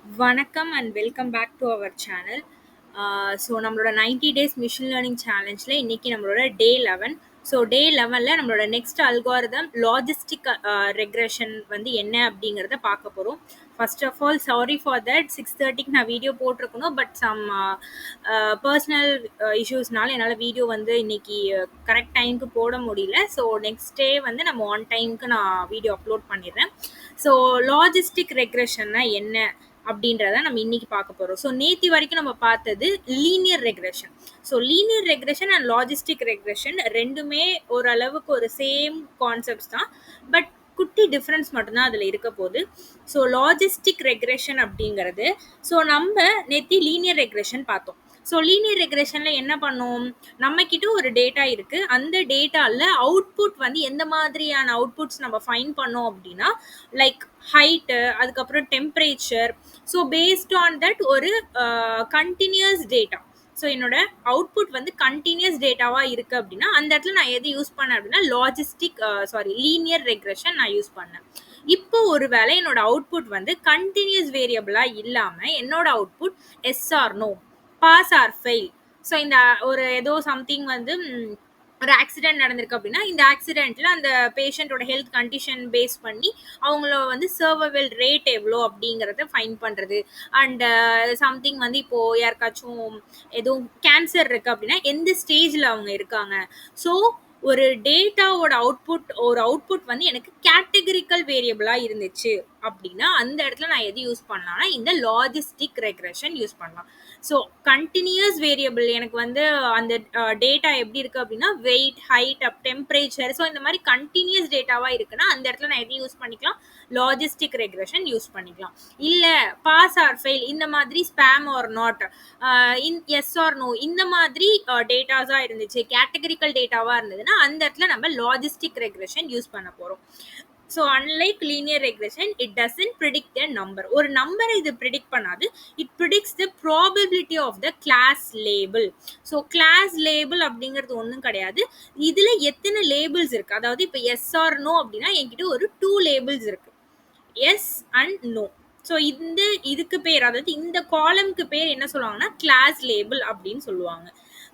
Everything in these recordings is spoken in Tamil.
வணக்கம் and welcome back to our channel. So நம்மளோட 90 டேஸ் மிஷின் லேர்னிங் சேலஞ்சில் இன்றைக்கி நம்மளோட டே 11. ஸோ டே 11ல் நம்மளோட நெக்ஸ்ட் அல்காரிதம் லாஜிஸ்டிக் ரெக்ரெஷன் வந்து என்ன அப்படிங்கிறத பார்க்க போகிறோம். First of all sorry for that 6:30க்கு நான் வீடியோ போட்டிருக்கணும். பட் சம் பர்சனல் இஷ்யூஸ்னால என்னால் வீடியோ வந்து இன்னைக்கு கரெக்ட் டைமுக்கு போட முடியல. ஸோ நெக்ஸ்ட் டே வந்து நம்ம ஆன் டைமுக்கு நான் வீடியோ அப்லோட் பண்ணிடுறேன். ஸோ லாஜிஸ்டிக் ரெக்ரெஷன்னா என்ன அப்படின்றத நம்ம இன்னைக்கு பார்க்க போறோம். ஸோ நேத்தி வரைக்கும் நம்ம பார்த்தது linear regression. So linear regression and logistic regression ரெண்டுமே ஓரளவுக்கு ஒரு சேம் கான்செப்ட்ஸ் தான். பட் குட்டி டிஃப்ரென்ஸ் மட்டும்தான் அதில் இருக்க போகுது. ஸோ லாஜிஸ்டிக் ரெக்ரெஷன் அப்படிங்கிறது, ஸோ நம்ம நேத்தி லீனியர் ரெக்ரெஷன் பார்த்தோம். ஸோ லீனியர் ரெக்ரெஷனில் என்ன பண்ணோம், நம்மக்கிட்ட ஒரு டேட்டா இருக்குது. அந்த டேட்டாவில் அவுட்புட் வந்து எந்த மாதிரியான அவுட்புட்ஸ் நம்ம ஃபைன் பண்ணோம் அப்படின்னா, லைக் ஹைட்டு, அதுக்கப்புறம் temperature. So based on that ஒரு கண்டினியூஸ் டேட்டா. ஸோ என்னோட அவுட்புட் வந்து கண்டினியூஸ் டேட்டாவாக இருக்குது அப்படின்னா அந்த இடத்துல நான் எது யூஸ் பண்ணேன் அப்படின்னா லீனியர் ரெக்ரெஷன் நான் யூஸ் பண்ணேன். இப்போ ஒரு வேளை என்னோட அவுட்புட் வந்து கண்டினியூஸ் வேரியபிளாக இல்லாமல் என்னோட output yes or no, pass or fail. So இந்த ஒரு ஏதோ சம்திங் வந்து ஒரு ஆக்சிடென்ட் நடந்திருக்கு அப்படின்னா இந்த ஆக்சிடென்ட்ல அந்த பேஷண்ட்டோட ஹெல்த் கண்டிஷன் பேஸ் பண்ணி அவங்கள வந்து சர்வைவல் ரேட் எவ்வளோ அப்படிங்கிறத ஃபைன் பண்ணுறது. அண்ட் சம்திங் வந்து இப்போது யாருக்காச்சும் எதுவும் கேன்சர் இருக்குது அப்படின்னா எந்த ஸ்டேஜில் அவங்க இருக்காங்க. ஸோ ஒரு டேட்டாவோட அவுட்புட் வந்து எனக்கு கேட்டகரிக்கல் வேரியபிளாக இருந்துச்சு அப்படின்னா அந்த இடத்துல நான் எது யூஸ் பண்ணலாம்னா இந்த லாஜிஸ்டிக் ரெக்ரெஷன் யூஸ் பண்ணலாம். ஸோ கண்டினியூஸ் வேரியபிள் எனக்கு வந்து அந்த டேட்டா எப்படி இருக்குது அப்படின்னா வெயிட், ஹைட், டெம்பரேச்சர். ஸோ இந்த மாதிரி கண்டினியூஸ் டேட்டாவாக இருக்குன்னா அந்த இடத்துல நான் எது யூஸ் பண்ணிக்கலாம், லாஜிஸ்டிக் ரெக்ரெஷன் யூஸ் பண்ணிக்கலாம். இல்லை பாஸ் ஆர் ஃபெயில், இந்த மாதிரி spam or not, yes or no, இந்த மாதிரி டேட்டாஸாக இருந்துச்சு, கேட்டகரிக்கல் டேட்டாவாக இருந்ததுன்னா அந்த இடத்துல நம்ம லாஜிஸ்டிக் ரெக்ரெஷன் யூஸ் பண்ண போகிறோம். So unlike linear regression it doesn't predict the number. ஒரு நம்பரை இது ப்ரிடிக்ட் பண்ணாது, it predicts the probability of the class label. So class label அப்படிங்கிறது ஒன்றும் கிடையாது, இதில் எத்தனை லேபிள்ஸ் இருக்குது. அதாவது இப்போ எஸ் ஆர் நோ அப்படின்னா என்கிட்ட ஒரு 2 லேபிள்ஸ் இருக்குது, எஸ் அண்ட் நோ. ஸோ இதுக்கு பேர், அதாவது இந்த காலம்க்கு பேர் என்ன சொல்லுவாங்கன்னா கிளாஸ் லேபிள் அப்படின்னு சொல்லுவாங்க.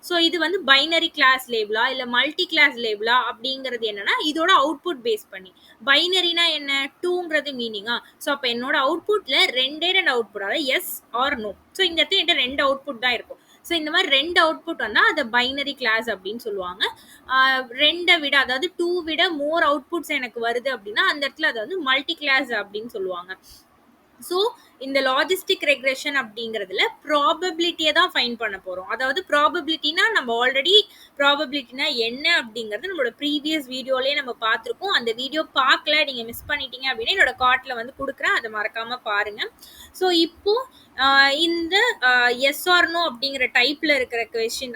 ஸோ இது வந்து பைனரி கிளாஸ் லேபிளா இல்லை மல்டி கிளாஸ் லேபிளா அப்படிங்கிறது என்னன்னா இதோட அவுட்புட் பேஸ் பண்ணி. பைனரினா என்ன, 2ங்கிறது மீனிங்கா. ஸோ அப்போ என்னோட அவுட்புட்ல ரெண்டு அவுட்புட், அதாவது எஸ் ஆர் நோ. ஸோ இந்த இடத்துல என்கிட்ட 2 அவுட்புட் தான் இருக்கும். ஸோ இந்த மாதிரி 2 அவுட்புட் வந்தால் அதை பைனரி கிளாஸ் அப்படின்னு சொல்லுவாங்க. 2 விட, அதாவது 2 விட மோர் அவுட்புட்ஸ் எனக்கு வருது அப்படின்னா அந்த இடத்துல அதை வந்து மல்டி கிளாஸ் அப்படின்னு சொல்லுவாங்க. ஸோ இந்த லாஜிஸ்டிக் ரெக்ரெஷன் அப்படிங்கிறதுல ப்ராபபிலிட்டியை தான் ஃபைன் பண்ண போகிறோம். அதாவது ப்ராபபிலிட்டினா நம்ம ஆல்ரெடி ப்ராபபிலிட்டினா என்ன அப்படிங்கிறது நம்மளோட ப்ரீவியஸ் வீடியோலேயே நம்ம பார்த்துருக்கோம். அந்த வீடியோ பார்க்கல, நீங்கள் மிஸ் பண்ணிட்டீங்க அப்படின்னா என்னோட கார்ட்டில் வந்து கொடுக்குறேன், அதை மறக்காமல் பாருங்கள். ஸோ இப்போது இந்த எஸ் ஆர் நோ அப்படிங்கிற டைப்பில் இருக்கிற கொஷின்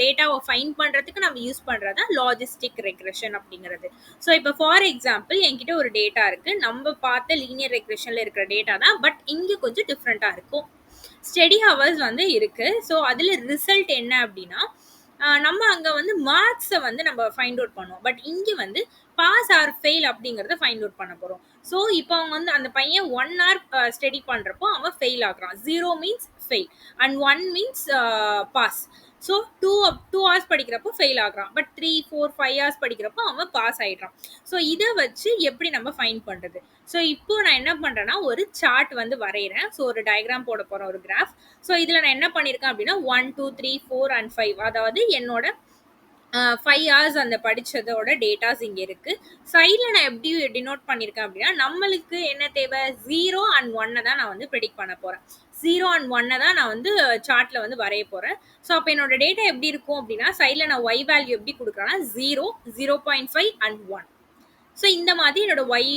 டேட்டாவை ஃபைன் பண்ணுறதுக்கு நம்ம யூஸ் பண்ணுறது தான் லாஜிஸ்டிக் ரெக்ரெஷன் அப்படிங்கிறது. ஸோ இப்போ ஃபார் எக்ஸாம்பிள் என்கிட்ட ஒரு டேட்டா இருக்குது, நம்ம பார்த்த லீனியர் ரெக்ரெஷனில் இருக்கிற டேட்டா தான், பட் இங்கே கொஞ்சம் டிஃப்ரெண்ட்டாக இருக்கும். ஸ்டடி ஹவர்ஸ் வந்து இருக்குது. ஸோ அதில் ரிசல்ட் என்ன அப்படின்னா நம்ம அங்கே வந்து மார்க்ஸை வந்து நம்ம ஃபைண்ட் அவுட் பண்ணுவோம். பட் இங்கே வந்து பாஸ் ஆர் ஃபெயில் அப்படிங்கிறத ஃபைண்ட் அவுட் பண்ண போகிறோம். ஸோ இப்போ அவங்க வந்து அந்த பையன் 1 hour ஸ்டடி பண்ணுறப்போ அவன் ஃபெயில் ஆகுறான். 0 means fail and 1 means pass. So 2 hours படிக்கிறப்போ ஃபெயில் ஆகுறான். பட் 3, 4, 5 hours படிக்கிறப்போ அவன் பாஸ் ஆகிடுறான். ஸோ இதை வச்சு எப்படி நம்ம ஃபைண்ட் பண்ணுறது. ஸோ இப்போ நான் என்ன பண்ணுறேன்னா ஒரு சார்ட் வந்து வரைகிறேன். ஸோ ஒரு டயக்ராம் போட போகிறேன், ஒரு கிராஃப். ஸோ இதில் நான் என்ன பண்ணியிருக்கேன் அப்படின்னா 1, 2, 3, 4 and 5, அதாவது என்னோட 5 hours அந்த படித்ததோட டேட்டாஸ் இங்கே இருக்குது. சைடில் நான் எப்படி டினோட் பண்ணியிருக்கேன் அப்படின்னா நம்மளுக்கு என்ன தேவை, 0 and 1 தான் நான் வந்து ப்ரெடிக்ட் பண்ண போகிறேன். 0 and 1 தான் நான் வந்து சார்ட்டில் வந்து வரைய போகிறேன். ஸோ அப்போ என்னோட டேட்டா எப்படி இருக்கும் அப்படின்னா சைடில் நான் ஒய் வேல்யூ எப்படி கொடுக்குறேன்னா 0, 0.5 and 1. ஸோ இந்த மாதிரி என்னோட ஒய்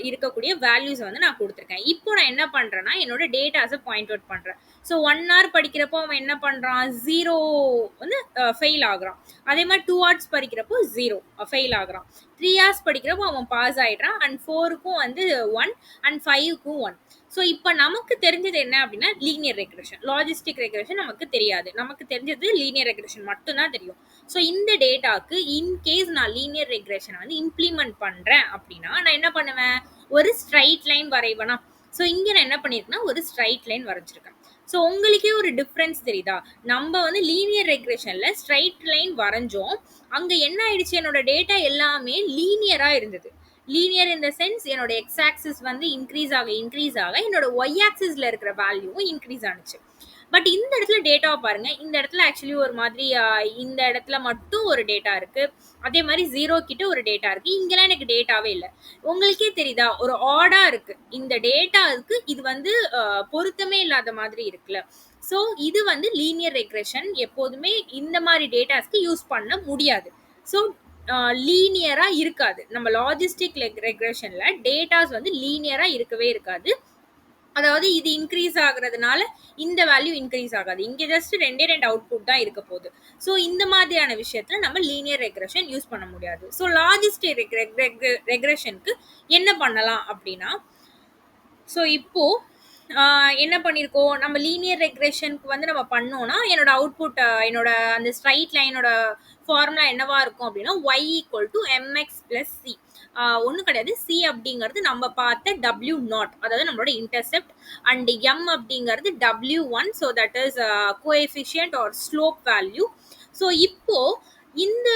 இருக்கக்கூடிய வேல்யூஸ் வந்து நான் கொடுத்துருக்கேன். இப்போ நான் என்ன பண்ணுறேன்னா என்னோட டேட்டாஸை பாயிண்ட் அவுட் பண்ணுறேன். ஸோ 1 hour படிக்கிறப்போ அவன் என்ன பண்ணுறான், 0 வந்து ஃபெயில் ஆகுறான். அதே மாதிரி 2 hours படிக்கிறப்போ 0 ஃபெயில் ஆகுறான். 3 hours படிக்கிறப்போ அவன் பாஸ் ஆகிடுறான். அண்ட் 4க்கும் வந்து 1 and 5க்கும் 1. ஸோ இப்போ நமக்கு தெரிஞ்சது என்ன அப்படின்னா லீனியர் ரெக்ரெஷன். லாஜிஸ்டிக் ரெக்ரெஷன் நமக்கு தெரியாது, நமக்கு தெரிஞ்சது லீனியர் ரெக்ரெஷன் மட்டும்தான் தெரியும். ஸோ இந்த டேட்டாக்கு இன்கேஸ் நான் லீனியர் ரெக்ரெஷனை வந்து இம்ப்ளிமெண்ட் பண்ணுறேன் அப்படின்னா நான் என்ன பண்ணுவேன், ஒரு ஸ்ட்ரைட் லைன் வரைவேனா. ஸோ இங்க நான் என்ன பண்ணியிருக்கேன்னா ஒரு ஸ்ட்ரைட் லைன் வரைஞ்சிருக்கேன். ஸோ உங்களுக்கே ஒரு டிஃப்ரென்ஸ் தெரியுதா? நம்ம வந்து லீனியர் ரெக்ரெஷன்ல ஸ்ட்ரைட் லைன் வரைஞ்சோம். அங்க என்ன ஆயிடுச்சு, என்னோட டேட்டா எல்லாமே லீனியரா இருந்தது. லீனியர் இன் த சென்ஸ் என்னோட எக்ஸ் ஆக்சிஸ் வந்து இன்க்ரீஸ் ஆக என்னோட ஒய் ஆக்சிஸ்ல இருக்கிற வேல்யூவும் இன்க்ரீஸ் ஆனுச்சு. பட் இந்த இடத்துல டேட்டாவை பாருங்க. இந்த இடத்துல ஆக்சுவலி ஒரு மாதிரி இந்த இடத்துல மட்டும் ஒரு டேட்டா இருக்கு. அதே மாதிரி 0 கிட்ட ஒரு டேட்டா இருக்கு. இங்கெல்லாம் எனக்கு டேட்டாவே இல்ல. உங்களுக்கே தெரியுதா? ஒரு ஆடா இருக்கு. இந்த டேட்டாவுக்கு இது வந்து பொருத்தமே இல்லாத மாதிரி இருக்குல்ல. ஸோ இது வந்து லீனியர் ரெக்ரெஷன் எப்போதுமே இந்த மாதிரி டேட்டாஸ்க்கு யூஸ் பண்ண முடியாது. ஸோ லீனியரா இருக்காது. நம்ம லாஜிஸ்டிக் ரெக்ரெஷன்ல டேட்டாஸ் வந்து லீனியரா இருக்கவே இருக்காது. அதாவது இது இன்க்ரீஸ் ஆகுறதுனால இந்த வேல்யூ இன்க்ரீஸ் ஆகாது. இங்க ஜஸ்ட் 2 அவுட்புட் தான் இருக்க போகுது. ஸோ இந்த மாதிரியான விஷயத்துல நம்ம லீனியர் ரெக்ரெஷன் யூஸ் பண்ண முடியாது. ஸோ லாஜிஸ்டிக் ரெக்ரெஷனுக்கு என்ன பண்ணலாம் அப்படின்னா, ஸோ இப்போ என்ன பண்ணியிருக்கோம், நம்ம லீனியர் ரெக்ரெஷனுக்கு வந்து நம்ம பண்ணோம்னா என்னோட அவுட்புட் என்னோட அந்த ஸ்ட்ரைட் லைனோட ஃபார்முலா என்னவா இருக்கும் அப்படின்னா y equal to MX plus C. ஒன்றும் கிடையாது, சி அப்படிங்கிறது நம்ம பார்த்த டபிள்யூ நாட், அதாவது நம்மளோட இன்டர்செப்ட், அண்ட் எம் அப்படிங்கிறது W1, so that is coefficient or slope value. So இப்போ இந்த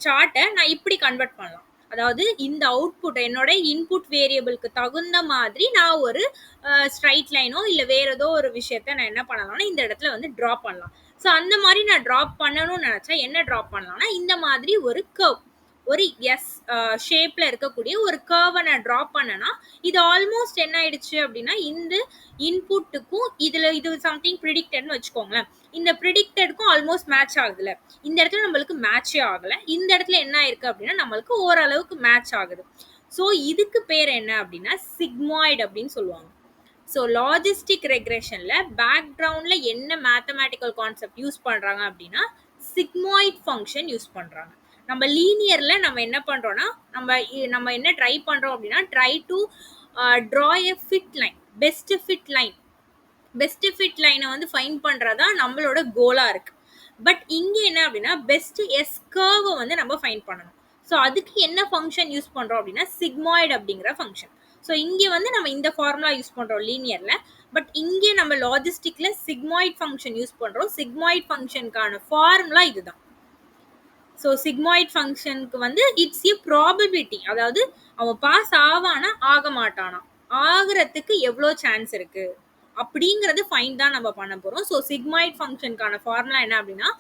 சார்ட்டை நான் இப்படி கன்வெர்ட் பண்ணலாம். அதாவது இந்த அவுட்புட் என்னோட இன்புட் வேரியபிளுக்கு தகுந்த மாதிரி நான் ஒரு ஸ்ட்ரைட் லைனோ இல்லை வேற ஏதோ ஒரு விஷயத்த நான் என்ன பண்ணலாம்னா இந்த இடத்துல வந்து ட்ராப் பண்ணலாம். ஸோ அந்த மாதிரி நான் ட்ராப் பண்ணணும்னு நினச்சா என்ன ட்ராப் பண்ணலாம்னா இந்த மாதிரி ஒரு கர்வ், ஒரு எஸ் ஷேப்ல இருக்கக்கூடிய ஒரு கர்வை நான் ட்ராப் பண்ணனா இது ஆல்மோஸ்ட் என்ன ஆயிடுச்சு அப்படின்னா இந்த இன்புட்டுக்கும் இது சம்திங் ப்ரிடிக்டட்னு வச்சுக்கோங்களேன். இந்த ப்ரிடிக்டடுக்கும் ஆல்மோஸ்ட் மேட்ச் ஆகுதுல. இந்த இடத்துல நம்மளுக்கு மேட்சே ஆகலை. இந்த இடத்துல என்ன ஆயிருக்கு அப்படின்னா நம்மளுக்கு ஓரளவுக்கு மேட்ச் ஆகுது. ஸோ இதுக்கு பேர் என்ன அப்படின்னா சிக்மாய்டு அப்படின்னு சொல்லுவாங்க. ஸோ லாஜிஸ்டிக் ரெக்ரெஷன்ல பேக்ரவுண்ட்ல என்ன மேத்தமேட்டிக்கல் கான்செப்ட் யூஸ் பண்றாங்க அப்படின்னா சிக்மாய்ட் ஃபங்க்ஷன் யூஸ் பண்றாங்க. நம்ம லீனியர்ல நம்ம என்ன பண்றோம்னா நம்ம என்ன ட்ரை பண்றோம் அப்படின்னா try to draw a fit line, best fit line. Best fit லைனை வந்து ஃபைன் பண்றதா நம்மளோட கோலா இருக்கு. பட் இங்க என்ன அப்படின்னா பெஸ்ட் எஸ் கர்வை வந்து நம்ம ஃபைன் பண்ணணும். ஸோ அதுக்கு என்ன ஃபங்க்ஷன் யூஸ் பண்றோம் அப்படின்னா சிக்மாய்டு அப்படிங்கிற ஃபங்க்ஷன். ஸோ இங்கே வந்து நம்ம இந்த ஃபார்முலா யூஸ் பண்றோம் லீனியர்ல. பட் இங்கே நம்ம லாஜிஸ்டிக்ல சிக்மாய்ட் ஃபங்க்ஷன் யூஸ் பண்றோம். சிக்மாய்ட் ஃபங்க்ஷனுக்கான ஃபார்முலா இதுதான். ஸோ சிக்மாய்ட் ஃபங்க்ஷனுக்கு வந்து இட்ஸ் ஏ ப்ராபபிலிட்டி, அதாவது அவன் பாஸ் ஆவானா ஆக மாட்டானா, ஆகிறதுக்கு எவ்வளோ சான்ஸ் இருக்கு அப்படிங்கிறது ஃபைன் தான் நம்ம பண்ண போகிறோம். ஸோ சிக்மாய்ட் ஃபங்க்ஷனுக்கான ஃபார்முலா என்ன அப்படின்னா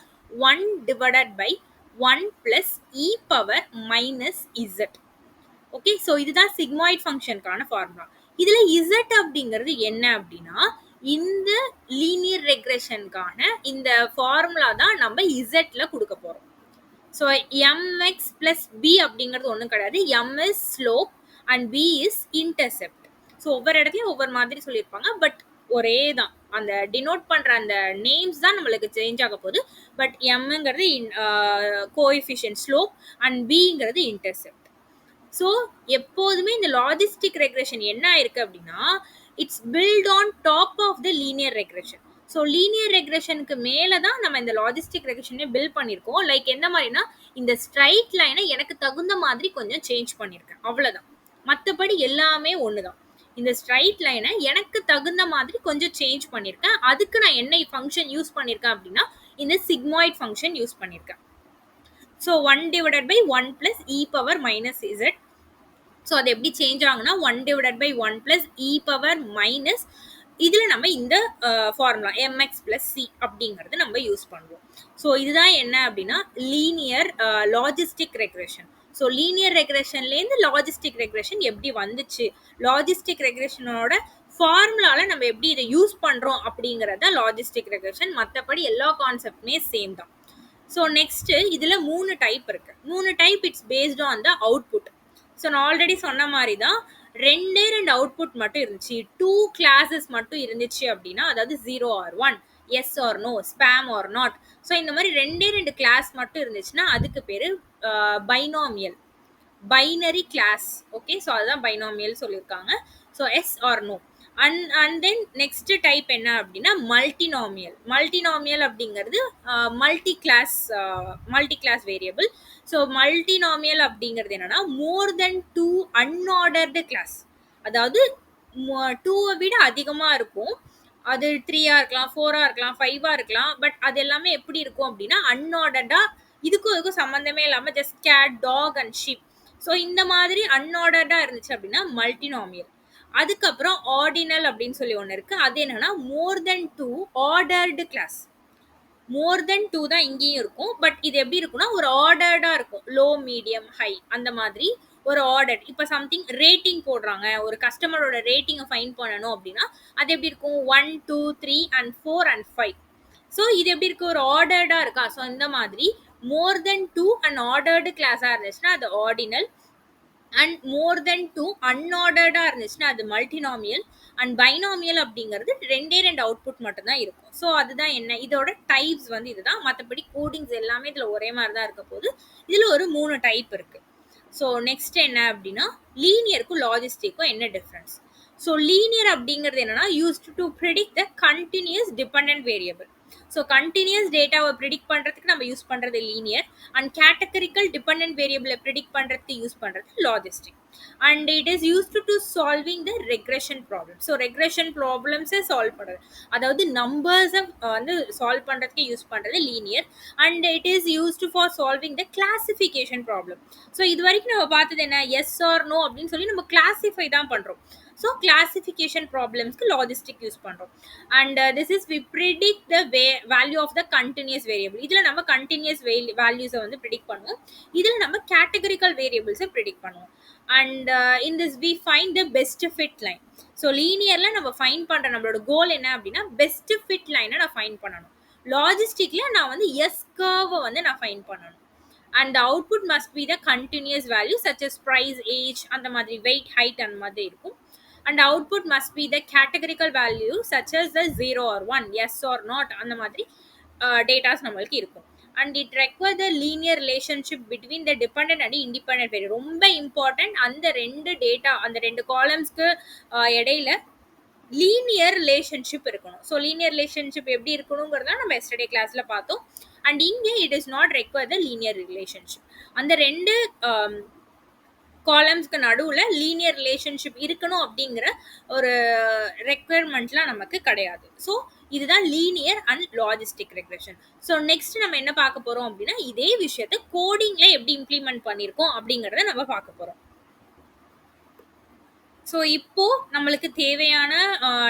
1 divided by 1 plus E power minus Z. Okay, so இதுதான் சிக்மாய்ட் ஃபங்க்ஷனுக்கான ஃபார்முலா. இதில் இசட் அப்படிங்கிறது என்ன அப்படின்னா இந்த லீனியர் ரெக்ரெஷனுக்கான இந்த ஃபார்முலா தான் நம்ம இசட்ல கொடுக்க போகிறோம். ஸோ எம்எக்ஸ் பிளஸ் பி அப்படிங்கிறது ஒன்றும் கிடையாது. M is slope and B is intercept. So ஒவ்வொரு இடத்துலையும் ஒவ்வொரு மாதிரி சொல்லியிருப்பாங்க. பட் ஒரே தான், அந்த டினோட் பண்ணுற அந்த நேம்ஸ் தான் நம்மளுக்கு சேஞ்ச் ஆக போகுது. பட் எம்ங்கிறது கோஎஃபிஷியன்ட் ஸ்லோப் அண்ட் பிங்கிறது இன்டர்செப்ட். ஸோ எப்போதுமே இந்த லாஜிஸ்டிக் ரெக்ரெஷன் என்ன ஆயிருக்கு அப்படின்னா it's built on top of the linear regression. So linear ரெக்ரெஷனுக்கு மேலே தான் நம்ம இந்த லாஜிஸ்டிக் ரெக்ரெஷனே பில்ட் பண்ணியிருக்கோம். லைக் எந்த மாதிரினா இந்த ஸ்ட்ரைட் லைனை எனக்கு தகுந்த மாதிரி கொஞ்சம் சேஞ்ச் பண்ணியிருக்கேன், அவ்வளோதான். மற்றபடி எல்லாமே ஒன்று தான். இந்த ஸ்ட்ரைட் லைனை எனக்கு தகுந்த மாதிரி கொஞ்சம் சேஞ்ச் பண்ணியிருக்கேன். அதுக்கு நான் என்ன ஃபங்க்ஷன் யூஸ் பண்ணியிருக்கேன் அப்படின்னா இந்த சிக்மாய்ட் ஃபங்க்ஷன் யூஸ் பண்ணியிருக்கேன். So 1 divided by 1 plus E power minus Z. So அது எப்படி சேஞ்ச் ஆகுனா 1 divided by 1 plus E power minus, இதில் நம்ம இந்த ஃபார்முலா எம்எக்ஸ் பிளஸ் சி அப்படிங்கிறது நம்ம யூஸ் பண்ணுவோம். ஸோ இதுதான் என்ன அப்படின்னா linear logistic regression. So linear ரெக்ரெஷன்லேருந்து லாஜிஸ்டிக் ரெக்ரெஷன் எப்படி வந்துச்சு, லாஜிஸ்டிக் ரெக்ரெஷனோட ஃபார்முலாவில் நம்ம எப்படி இதை யூஸ் பண்ணுறோம் அப்படிங்கிறத லாஜிஸ்டிக் ரெக்ரெஷன். மற்றபடி எல்லா கான்செப்டுமே சேம் தான். ஸோ நெக்ஸ்ட்டு இதில் 3 டைப் இருக்குது. 3 type it's based on the output. So நான் ஆல்ரெடி சொன்ன மாதிரி தான் 2 அவுட்புட் மட்டும் இருந்துச்சு, 2 கிளாஸஸ் மட்டும் இருந்துச்சு அப்படின்னா, அதாவது 0 or 1, yes or no, spam or not. So இந்த மாதிரி 2 கிளாஸ் மட்டும் இருந்துச்சுன்னா அதுக்கு பேர் binomial, binary class. Okay, so அதுதான் பைனாமியல் சொல்லியிருக்காங்க. So yes or no. And then next type என்ன அப்படின்னா மல்டினாமியல். மல்டினாமியல் அப்படிங்கிறது multi class variable. So multinomial அப்படிங்கிறது என்னன்னா மோர் தென் 2 அன்ஆர்டர்டு கிளாஸ். அதாவது 2 விட அதிகமா இருக்கும். அது 3 இருக்கலாம், 4 இருக்கலாம், 5 இருக்கலாம். பட் அது எல்லாமே எப்படி இருக்கும் அப்படின்னா, அன்ஆர்டர்டா இதுக்கும் இதுக்கும் சம்மந்தமே இல்லாம just cat, dog and sheep. So இந்த மாதிரி அன்ஆர்டர்டா இருந்துச்சு அப்படின்னா மல்டினாமியல். அதுக்கப்புறம் ஆர்டினல் அப்படின்னு சொல்லி ஒன்று இருக்கு. அது என்னன்னா மோர் தென் 2 ஆர்டர்டு கிளாஸ். மோர் தென் 2 தான் இங்கேயும் இருக்கும். பட் இது எப்படி இருக்கும்னா ஒரு ஆர்டர்டா இருக்கும். லோ, மீடியம், ஹை அந்த மாதிரி ஒரு ஆர்டர். இப்போ சம்திங் ரேட்டிங் போடுறாங்க. ஒரு கஸ்டமரோட ரேட்டிங்கை ஃபைன் பண்ணணும் அப்படின்னா அது எப்படி இருக்கும்? 1, 2, 3 அண்ட் 4 அண்ட் 5. ஸோ இது எப்படி இருக்கு? ஒரு ஆர்டர்டா இருக்கா? ஸோ இந்த மாதிரி மோர் தென் 2 அண்ட் ஆர்டர்டு கிளாஸா இருந்துச்சுன்னா அது ஆர்டினல். அண்ட் மோர் தென் 2 அன்ஆர்டர்டா இருந்துச்சுன்னா அது மல்டினாமியல். அண்ட் பைனாமியல் அப்படிங்கிறது ரெண்டு அவுட்புட் மட்டும் தான் இருக்கும். ஸோ அதுதான் என்ன, இதோட டைப்ஸ் வந்து இதுதான். மற்றபடி கோடிங்ஸ் எல்லாமே இதுல ஒரே மாதிரி தான் இருக்க போது. இதுல ஒரு 3 டைப் இருக்கு. ஸோ நெக்ஸ்ட் என்ன அப்படின்னா லீனியருக்கும் லாஜிஸ்டிக்கும் என்ன டிஃப்ரென்ஸ். ஸோ லீனியர் அப்படிங்கிறது என்னன்னா used to predict the continuous dependent variable. So continuous டேட்டாவை ப்ரிடிக்ட் பண்ணுறதுக்கு நம்ம யூஸ் பண்ணுறது லீனியர். அண்ட் கேட்டகரிக்கல் டிபெண்டன்ட் வேரியபிளை ப்ரிடிக்ட் பண்ணுறதுக்கு யூஸ் பண்ணுறது logistic. And it is used to solving the regression problem. So regression ப்ராப்ளம்ஸை சால்வ் பண்ணுறது, அதாவது நம்பர்ஸை வந்து சால்வ் பண்ணுறதுக்கு யூஸ் பண்ணுறது linear. And it is used for solving the classification problem. So இது வரைக்கும் நம்ம பார்த்தது என்ன, எஸ் ஆர் நோ அப்படின்னு சொல்லி நம்ம கிளாசிஃபை தான் பண்ணுறோம். ஸோ கிளாசிஃபிகேஷன் ப்ராப்ளம்ஸ்க்கு லாஜிஸ்டிக் யூஸ் பண்ணுறோம். And this is we predict the value of the continuous variable. இதில் நம்ம கண்டினியூஸ் வேல்யூஸை வந்து ப்ரிடிக்ட் பண்ணுவோம். இதில் நம்ம கேட்டகரிக்கல் வேரியபிள்ஸை ப்ரிடிக்ட் பண்ணுவோம். And in this we find the best fit line. So லீனியரில் நம்ம ஃபைன் பண்ணுற நம்மளோட கோல் என்ன அப்படின்னா பெஸ்ட் ஃபிட் லைனை நான் ஃபைன் பண்ணணும். லாஜிஸ்டிக்கில் நான் வந்து எஸ் கர்வை வந்து நான் ஃபைன் பண்ணணும். And the output must be the continuous value such as price, age, and the மாதிரி weight, height and மாதிரி இருக்கும். And the output must be the categorical value such as the 0 or 1, yes or not அந்த மாதிரி டேட்டாஸ் நம்மளுக்கு இருக்கும். And it requires the linear relationship between the dependent and independent variable. ரொம்ப இம்பார்ட்டன்ட். அந்த ரெண்டு டேட்டா, அந்த ரெண்டு காலம்ஸ்க்கு இடையில லீனியர் ரிலேஷன்ஷிப் இருக்கணும். ஸோ லீனியர் ரிலேஷன்ஷிப் எப்படி இருக்கணுங்கிறத நம்ம எஸ்டர்டே கிளாஸ்ல பார்த்தோம். அண்ட் இங்கே it is not require the linear relationship. அந்த ரெண்டு காலம்ஸ்க்கு நடுவில் லீனியர் ரிலேஷன்ஷிப் இருக்கணும் அப்படிங்கிற ஒரு ரெக்குயர்மெண்ட்லாம் நமக்கு கிடையாது. ஸோ இதுதான் linear and logistic regression. So next நம்ம என்ன பார்க்க போறோம் அப்படின்னா இதே விஷயத்தை கோடிங்ல எப்படி இம்ப்ளிமெண்ட் பண்ணியிருக்கோம் அப்படிங்கிறத நம்ம பார்க்க போறோம். ஸோ இப்போ நம்மளுக்கு தேவையான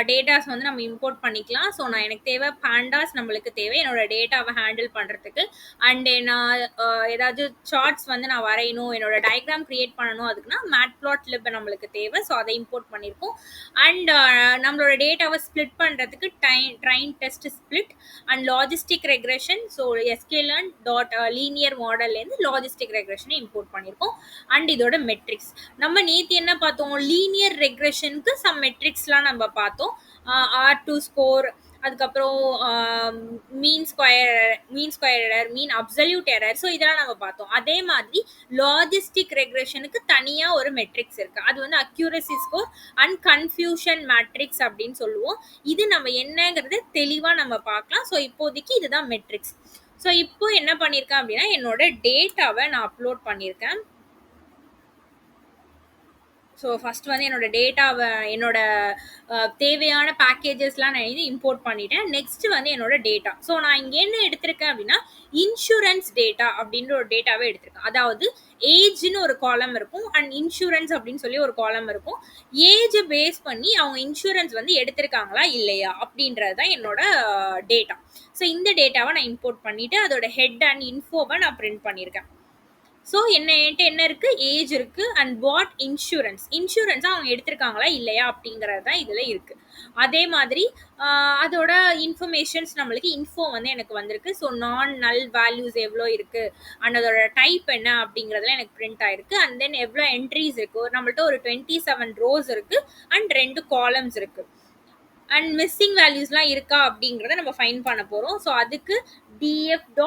டேட்டாஸ் வந்து நம்ம இம்போர்ட் பண்ணிக்கலாம். ஸோ நான் எனக்கு தேவை பாண்டாஸ் நம்மளுக்கு தேவை என்னோட டேட்டாவை ஹேண்டில் பண்ணுறதுக்கு. அண்டு நான் ஏதாவது சார்ட்ஸ் வந்து நான் வரையணும், என்னோட டயக்ராம் கிரியேட் பண்ணணும், அதுக்குன்னா மேட்ப்ளாட்லிப் நம்மளுக்கு தேவை. ஸோ அதை இம்போர்ட் பண்ணியிருக்கோம். அண்ட் நம்மளோட டேட்டாவை ஸ்ப்ளிட் பண்ணுறதுக்கு train test split and logistic regression. So sklearn dot linear மாடல்லேருந்து லாஜிஸ்டிக் ரெக்ரெஷனை இம்போர்ட் பண்ணியிருக்கோம். அண்ட் இதோட மெட்ரிக்ஸ் நம்ம நேற்று என்ன பார்த்தோம், லீனியர் ரெக்ரெஷனுக்கு சம் மெட்ரிக்ஸ்லாம் நம்ம பார்த்தோம். R2 ஸ்கோர், அதுக்கப்புறம் மீன் ஸ்கொயர் எரர், மீன் அப்சல்யூட் எரர். ஸோ இதெல்லாம் நம்ம பார்த்தோம். அதே மாதிரி லாஜிஸ்டிக் ரெக்ரெஷனுக்கு தனியாக ஒரு மெட்ரிக்ஸ் இருக்கு. அது வந்து accuracy score and confusion matrix அப்படின்னு சொல்லுவோம். இது நம்ம என்னங்கிறது தெளிவாக நம்ம பார்க்கலாம். ஸோ இப்போதைக்கு இதுதான் மெட்ரிக்ஸ். ஸோ இப்போ என்ன பண்ணியிருக்கேன் அப்படின்னா என்னோட டேட்டாவை நான் அப்லோட் பண்ணியிருக்கேன். ஸோ ஃபஸ்ட் வந்து என்னோட டேட்டாவை என்னோட தேவையான பேக்கேஜஸ்லாம் நான் இது இம்போர்ட் பண்ணிட்டேன். நெக்ஸ்ட் வந்து என்னோட டேட்டா. ஸோ நான் இங்கே என்ன எடுத்திருக்கேன் அப்படின்னா இன்சூரன்ஸ் டேட்டா அப்படின்ற ஒரு டேட்டாவே எடுத்திருக்கேன். அதாவது ஏஜ்னு ஒரு காலம் இருக்கும் அண்ட் இன்சூரன்ஸ் அப்படின்னு சொல்லி ஒரு காலம் இருக்கும். ஏஜை பேஸ் பண்ணி அவங்க இன்சூரன்ஸ் வந்து எடுத்திருக்காங்களா இல்லையா அப்படின்றது தான் என்னோட டேட்டா. ஸோ இந்த டேட்டாவை நான் இம்போர்ட் பண்ணிவிட்டு அதோட ஹெட் அண்ட் இன்ஃபோவை நான் பிரிண்ட் பண்ணியிருக்கேன். ஸோ என்கிட்ட என்ன இருக்குது, ஏஜ் இருக்குது அண்ட் வாட் இன்சூரன்ஸ் அவங்க எடுத்திருக்காங்களா இல்லையா அப்படிங்கிறது தான் இதில் இருக்குது. அதே மாதிரி அதோட இன்ஃபர்மேஷன்ஸ் நம்மளுக்கு இன்ஃபோ வந்து எனக்கு வந்திருக்கு. ஸோ நான் நல் வேல்யூஸ் எவ்வளோ இருக்குது அண்ட் அதோட டைப் என்ன அப்படிங்கிறதுல எனக்கு பிரிண்ட் ஆயிருக்கு. அண்ட் தென் எவ்வளோ என்ட்ரிஸ் இருக்குது, நம்மள்ட்ட ஒரு 27 ரோஸ் இருக்குது அண்ட் 2 காலம்ஸ் இருக்குது. அண்ட் மிஸ்ஸிங் வேல்யூஸ்லாம் இருக்கா அப்படிங்கிறத நம்ம ஃபைன் பண்ண போகிறோம். ஸோ அதுக்கு df.easnal.sum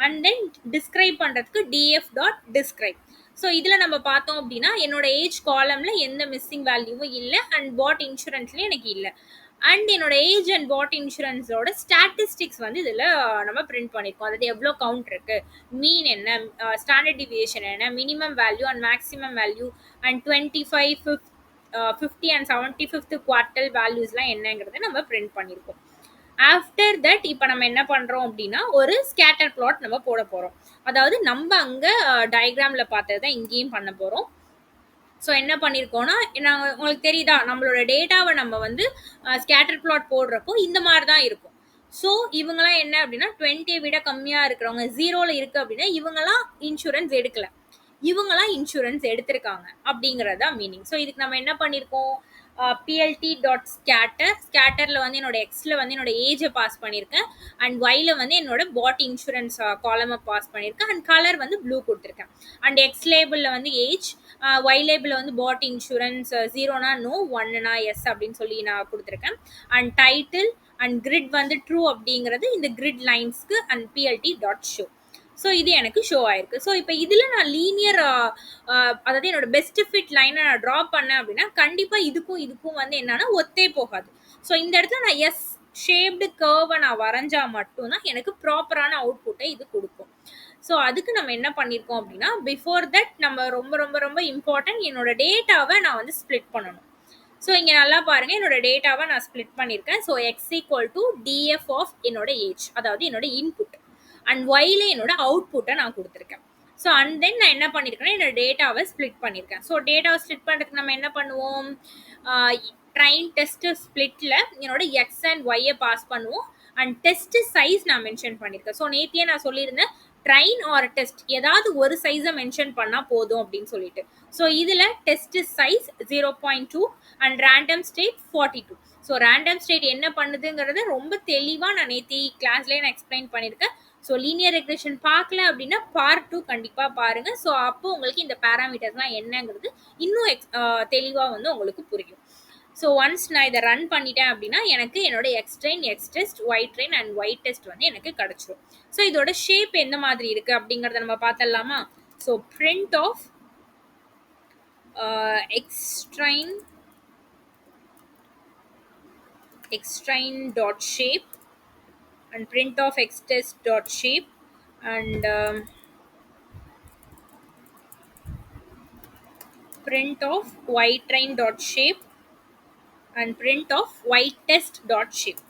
அண்ட் தென் டிஸ்கிரைப் பண்ணுறதுக்கு df.describe. ஸோ இதில் நம்ம பார்த்தோம் அப்படின்னா என்னோட ஏஜ் காலமில் எந்த மிஸ்ஸிங் வேல்யூவும் இல்லை அண்ட் வாட் இன்சூரன்ஸ்லேயும் எனக்கு இல்லை. அண்ட் என்னோட ஏஜ் அண்ட் பாட் இன்சூரன்ஸோட ஸ்டாட்டிஸ்டிக்ஸ் வந்து இதில் நம்ம பிரிண்ட் பண்ணியிருக்கோம். அதாவது எவ்வளோ கவுண்ட் இருக்கு, மீன் என்ன, ஸ்டாண்டர்ட் டிவியேஷன் என்ன, minimum value and maximum value and 25 50 and 75th quartile வேல்யூஸ்லாம் என்னங்கிறத நம்ம பிரிண்ட் பண்ணியிருக்கோம். ஆஃப்டர் தட் இப்போ நம்ம என்ன பண்ணுறோம் அப்படின்னா ஒரு ஸ்கேட்டர் பிளாட் நம்ம போட போகிறோம். அதாவது நம்ம அங்கே டயக்ராமில் பார்த்தது தான் இங்கேயும் பண்ண போகிறோம். ஸோ என்ன பண்ணியிருக்கோம்னா, நாங்கள் உங்களுக்கு தெரியுதா, நம்மளோட டேட்டாவை நம்ம வந்து ஸ்கேட்டர் பிளாட் போடுறப்போ இந்த மாதிரி தான் இருக்கும். ஸோ இவங்கெல்லாம் என்ன அப்படின்னா 20 விட கம்மியாக இருக்கிறவங்க, ஜீரோவில் இருக்குது அப்படின்னா இவங்கெல்லாம் இன்சூரன்ஸ் எடுக்கல, இவங்கெல்லாம் இன்சூரன்ஸ் எடுத்திருக்காங்க அப்படிங்கிறது தான் மீனிங். ஸோ இதுக்கு நம்ம என்ன பண்ணியிருக்கோம், plt.scatter ஸ்கேட்டரில் வந்து என்னோட எக்ஸில் வந்து என்னோட ஏஜை பாஸ் பண்ணியிருக்கேன் அண்ட் ஒயில் வந்து என்னோட பாட் இன்சூரன்ஸ் காலமை பாஸ் பண்ணியிருக்கேன் அண்ட் கலர் வந்து ப்ளூ கொடுத்துருக்கேன். அண்ட் எக்ஸ் லேபிளில் வந்து ஏஜ், ஒய் லேபிளில் வந்து பாட் இன்சூரன்ஸ் 0னா நோ, 1னா எஸ் அப்படின்னு சொல்லி நான் கொடுத்துருக்கேன். அண்ட் டைட்டில் அண்ட் கிரிட் வந்து ட்ரூ அப்படிங்கிறது இந்த கிரிட் லைன்ஸ்க்கு அண்ட் plt.show. ஸோ இது எனக்கு ஷோ ஆயிருக்கு. ஸோ இப்போ இதில் நான் லீனியர் அதாவது என்னோட பெஸ்ட் ஃபிட் லைனை நான் ட்ரா பண்ணேன் அப்படின்னா கண்டிப்பாக இதுக்கும் வந்து என்னன்னா ஒத்தே போகாது. ஸோ இந்த இடத்துல நான் எஸ் ஷேப்டு கர்வை நான் வரைஞ்சா மட்டும்தான் எனக்கு ப்ராப்பரான அவுட்புட்டை இது கொடுக்கும். ஸோ அதுக்கு நம்ம என்ன பண்ணியிருக்கோம் அப்படின்னா, பிஃபோர் தட் நம்ம ரொம்ப ரொம்ப ரொம்ப இம்பார்ட்டன்ட் என்னோட டேட்டாவை நான் வந்து ஸ்ப்ளிட் பண்ணணும். ஸோ இங்கே நல்லா பாருங்கள், என்னோட டேட்டாவை நான் ஸ்ப்ளிட் பண்ணியிருக்கேன். So X equal to DF of என்னோட ஏஜ், அதாவது என்னோட இன்புட், அண்ட் ஒய்ல என்னோட அவுட்புட்டை நான் கொடுத்துருக்கேன். ஸோ அண்ட் தென் நான் என்ன பண்ணியிருக்கேன்னா என்னோட டேட்டாவை ஸ்ப்ளிட் பண்ணியிருக்கேன். ஸோ டேட்டாவை ஸ்ப்ளிட் பண்ணுறதுக்கு நம்ம என்ன பண்ணுவோம், ட்ரைன் டெஸ்ட் ஸ்ப்ளிட்டில் என்னோட எக்ஸ் அண்ட் ஒய்யை பாஸ் பண்ணுவோம் அண்ட் டெஸ்ட் சைஸ் நான் மென்ஷன் பண்ணியிருக்கேன். ஸோ நேத்தியே நான் சொல்லியிருந்தேன் ட்ரைன் ஆர் டெஸ்ட் ஏதாவது ஒரு சைஸை மென்ஷன் பண்ணால் போதும் அப்படின்னு சொல்லிட்டு. ஸோ இதில் test size 0.2 and random state 42. So random state என்ன பண்ணுதுங்கிறத ரொம்ப தெளிவாக நான் நேத்தி கிளாஸ்லேயே நான் எக்ஸ்பிளைன் பண்ணியிருக்கேன். ஸோ லீனியர் ரெக்ரெஷன் பார்க்கல அப்படின்னா பார்ட் 2 கண்டிப்பாக பாருங்கள். ஸோ அப்போ உங்களுக்கு இந்த பேராமீட்டர்ஸ்லாம் என்னங்கிறது இன்னும் தெளிவாக வந்து உங்களுக்கு புரியும். ஸோ ஒன்ஸ் நான் இதை ரன் பண்ணிட்டேன் அப்படின்னா எனக்கு என்னோட X train, X test, Y train and Y test வந்து எனக்கு கிடச்சிரும். ஸோ இதோட ஷேப் எந்த மாதிரி இருக்குது அப்படிங்கிறத நம்ம பார்த்துடலாமா. So print of xtrain.shape and print of xtest.shape and print of ytrain.shape and print of ytest.shape.